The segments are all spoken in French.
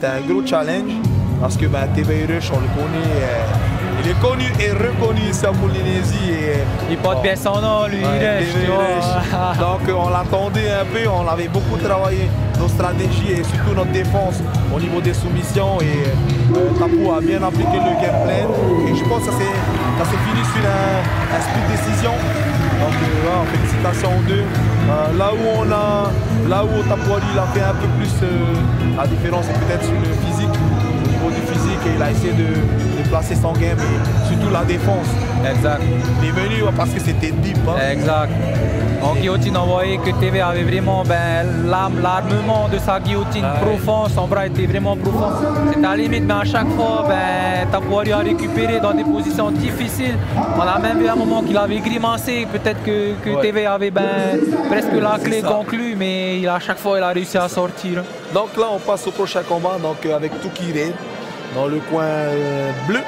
C'est un gros challenge parce que TV Rush, on le connaît, il est connu et reconnu ici en Polynésie. Il porte bien son nom, lui, Rush. Donc on l'attendait un peu, on avait beaucoup travaillé nos stratégies et surtout notre défense au niveau des soumissions. Et Tapu a bien appliqué le game plan. Et je pense que ça s'est fini sur un split décision. Donc félicitations aux deux. Là où Tapu il a fait un peu plus la différence, c'est peut-être sur le physique. Au niveau du physique, et il a essayé de placer son game et surtout la défense. Exact. Il est venu parce que c'était deep. Hein. Exact. En guillotine, on voyait que TV avait vraiment l'armement de sa guillotine profond, son bras était vraiment profond. C'était à la limite, mais à chaque fois, Tapu a récupéré dans des positions difficiles. On a même vu un moment qu'il avait grimacé, peut-être que TV avait presque la clé conclue, mais à chaque fois, il a réussi à sortir. Donc là, on passe au prochain combat donc, avec Tukire dans le coin bleu,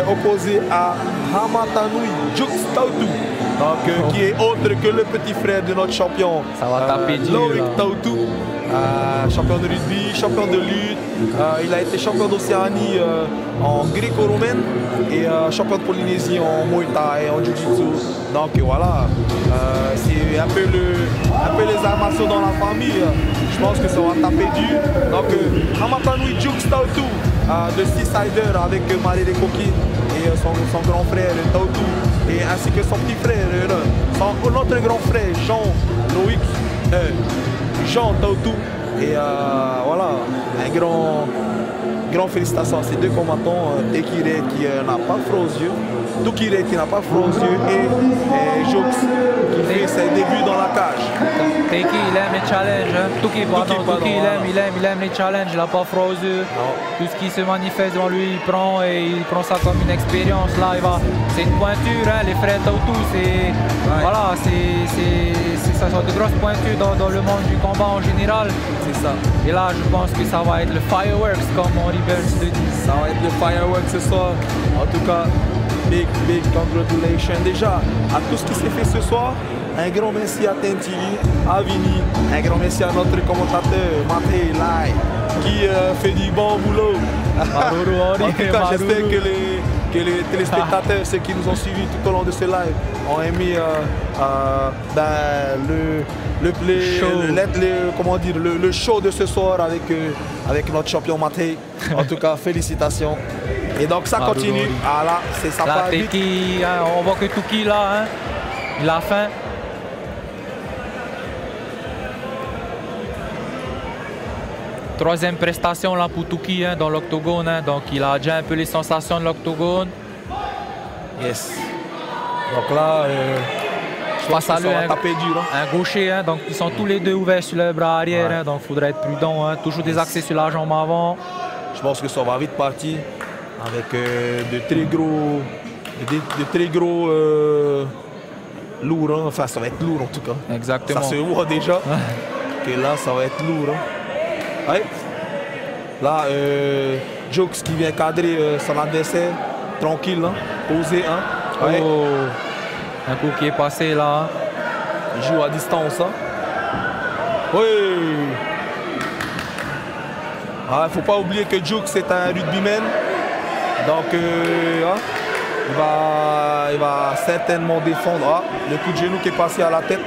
opposé à Hamatanui Jukstautu. Donc, qui est autre que le petit frère de notre champion, ça va taper Loïc Tautu, champion de rugby, champion de lutte. Il a été champion d'Océanie en gréco-romaine et champion de Polynésie en Muay Thai et en Jiu-Jitsu. Donc voilà, c'est un peu les arts martiaux dans la famille. Je pense que ça va taper dur. Donc, Hamatanui Jukstautu, de Seasider avec Marie de Coquille et son grand frère Tautu, et ainsi que son petit frère, notre grand frère Jean-Loïc, Jean Tautu. Et voilà, un grand félicitations à ces deux combattants, Tekire qui n'a pas froid aux yeux, Tukire qui n'a pas froid aux yeux et Jux qui fait ses débuts dans la cage. Teki, il aime les challenges. Hein. Tuki, il aime les challenges, il n'a pas froid aux yeux. Tout ce qui se manifeste devant lui, il prend ça comme une expérience. Là, c'est une pointure, hein, les frères Tautu, voilà, ça sont de grosses pointures dans le monde du combat en général. C'est ça. Et là, je pense que ça va être le fireworks, comme Henri Burns le dit. Ça va être le fireworks ce soir. En tout cas, big congratulations déjà à tout ce qui s'est fait ce soir. Un grand merci à Tentili, à Vini, un grand merci à notre commentateur Maté Lai qui fait du bon boulot. En tout cas, j'espère que les téléspectateurs, ceux qui nous ont suivis tout au long de ce live, ont aimé le show de ce soir avec notre champion Maté. En tout cas, félicitations. Et donc ça continue. Ah là, c'est ça. Là, Teki, hein, on voit que Tuki là, hein, il a faim. Troisième prestation là pour Tuki, hein, dans l'octogone, hein, donc il a déjà un peu les sensations de l'octogone. Yes. Donc là, je pense à lui, taper dur, hein. Un gaucher, hein, donc ils sont tous les deux ouverts sur le bras arrière, hein, donc il faudrait être prudent, hein, toujours des accès sur la jambe avant. Je pense que ça va vite partir avec de très gros lourds, hein. Enfin ça va être lourd en tout cas. Exactement. Ça se voit déjà que là ça va être lourd. Hein. Ouais. Là, Jux qui vient cadrer son adversaire, tranquille, hein, posé. Hein. Ouais. Un coup qui est passé là. Il joue à distance. Hein. Oui. Ah, faut pas oublier que Jux est un rugbyman. Donc, hein, il va certainement défendre. Ah, le coup de genou qui est passé à la tête.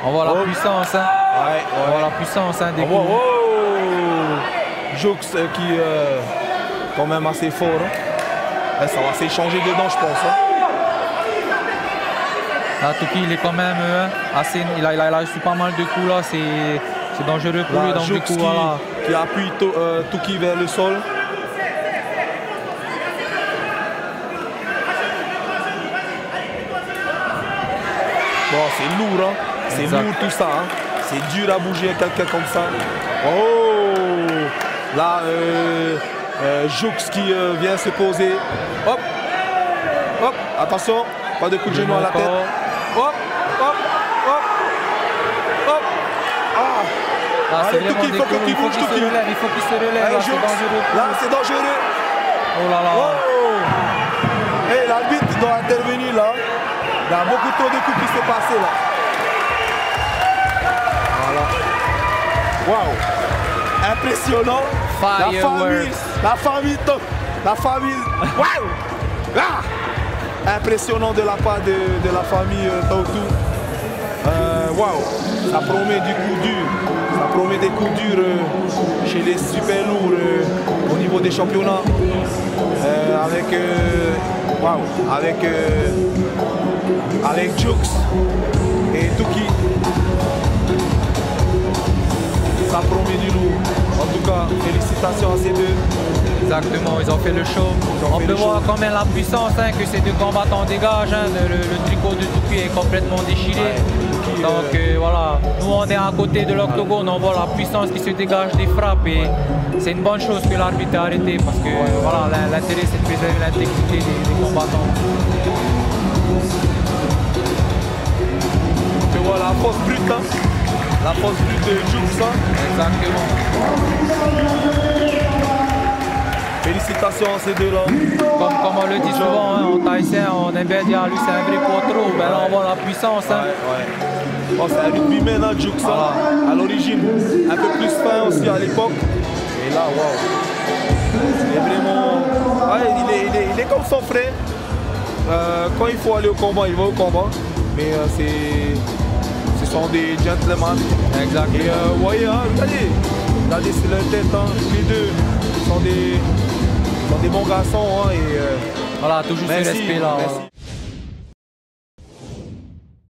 On voit la puissance. Hein. On voit la puissance, hein, des coups. Jux qui est quand même assez fort. Hein. Ça va s'échanger dedans, je pense. Hein. Là, Tuki, il est quand même assez. Il a reçu pas mal de coups là. C'est dangereux pour lui. Donc, Jux du coup, voilà. qui appuie Tuki vers le sol. Bon, c'est lourd, hein. C'est lourd tout ça. Hein. C'est dur à bouger quelqu'un comme ça. Oh! Là, Jux qui vient se poser. Hop! Hop! Attention, pas de coup de genou à la tête. Hop! Hop! Hop! Hop! Ah! Allez, Tuki, il faut qu'il bouge, Tuki. Il faut qu'il se relève. Là, c'est dangereux. Là, c'est dangereux. Oh là là. Oh! Et l'arbitre doit intervenir là. Il y a beaucoup trop de coups qui s'est passé là. Voilà. Waouh! Un impressionnant. La famille, waouh! Ah! Impressionnant de la part de la famille Tautou. Waouh! Ça promet du coup dur. Ça promet des coups durs chez les super lourds au niveau des championnats. Avec Jux et Tuki. Ça promet du lourd. En tout cas, félicitations à ces deux. Exactement, ils ont fait le show. On peut voir quand même la puissance que ces deux combattants dégagent. Le tricot de Tuki est complètement déchiré. Donc voilà, nous on est à côté de l'octogone, on voit la puissance qui se dégage des frappes et c'est une bonne chose que l'arbitre a arrêté parce que voilà, l'intérêt c'est de préserver l'intégrité des combattants. Tu vois la force brute là, la force brute de Jux. Exactement. Félicitations à ces deux-là. Comme on le dit souvent, en thaïsien, on aime bien dire lui c'est un vrai potro, ben là on voit la puissance. Oh, c'est un rugbyman, Jux, à l'origine, un peu plus fin aussi à l'époque. Et là, waouh, il est vraiment, il est comme son frère. Quand il faut aller au combat, il va au combat. Mais ce sont des gentlemen. Exactement. Et vous voyez, regardez c'est leur tête, les deux sont des bons garçons. Et, voilà, toujours ce respect là. Merci.